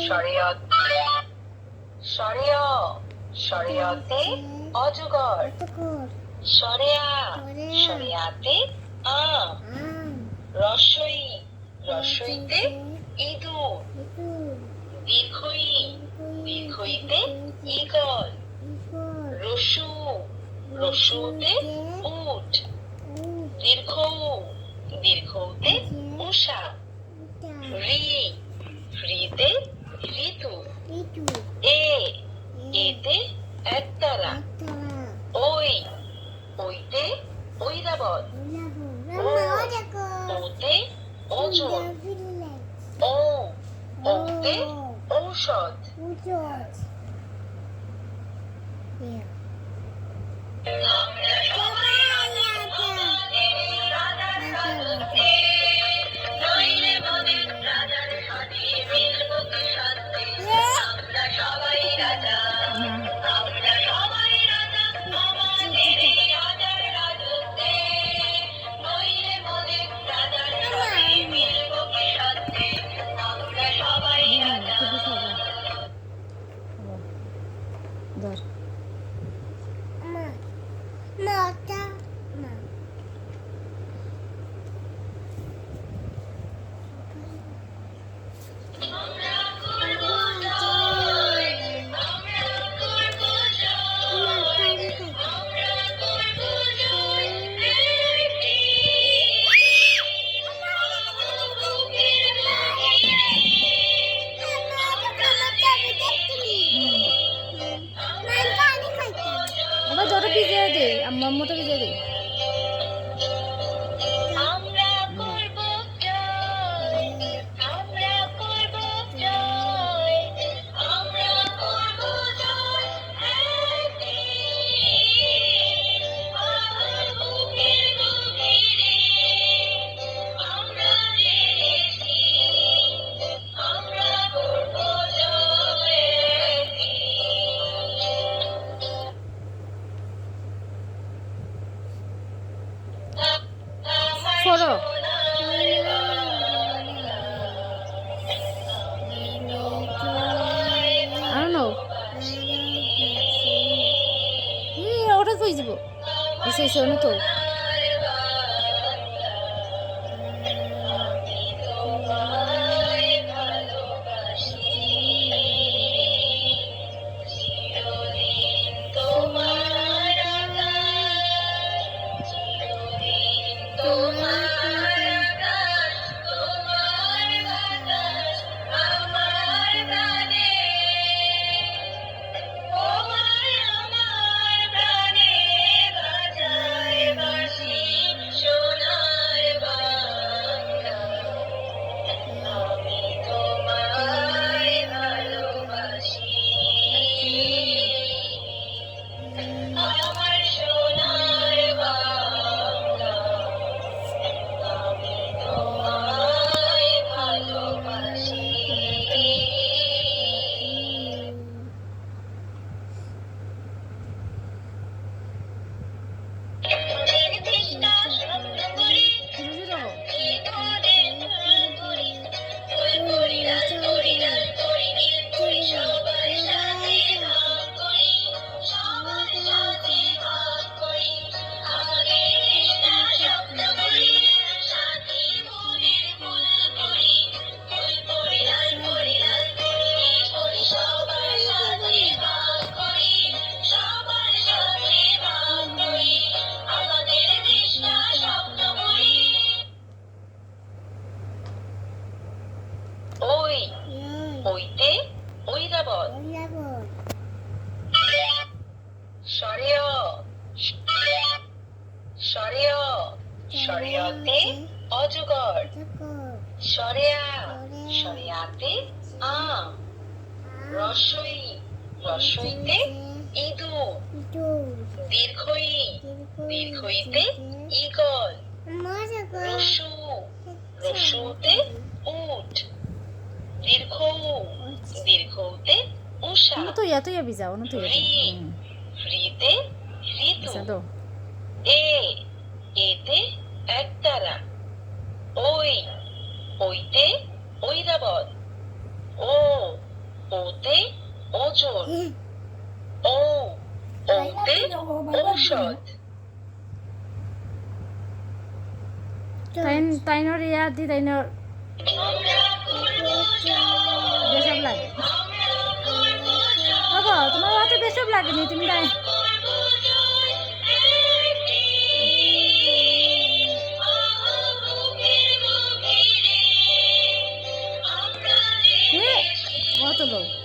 সরেয়ত সরেয় সরেয়তে অজগর সরেয়া সরেয়াতে আম রসই রসইতে ইঁদুর দীর্ঘই দীর্ঘইতে ঈগল রসু রসুতে উট দীর্ঘ দীর্ঘতে উষা রি রিতে ঋতু এ এতে একতারা ওই ওইতে ঐরাবত ওতে ওজন ও ওতে ঔষধ জটা ভিজিয়ে দে আম্মুটা ভিজিয়ে দে সরো ওটা কই যাব এসে এসে অনেক তো ওইতে ঐরাবত সরেয় সরেয় সরেয়তে অজগর সরেয়া সরেয়াতে আম রসই রসইতে ইঁদুর দীর্ঘই দীর্ঘইতে ঈগল রসু রসুতে উট দীর্ঘ দীর্ঘতে উষা তো এত যাবি যাও না তো রিতে ঋতু এ এতে একতারা ওই ওইতে ঐরাবত ও ওতে ওজন ও ওতে ঔষধ তাইনর ইয়া দি তাইনর বেসব লাগে বাবা তোমার অত বেসব লাগেনি তুমি তাই অত লোক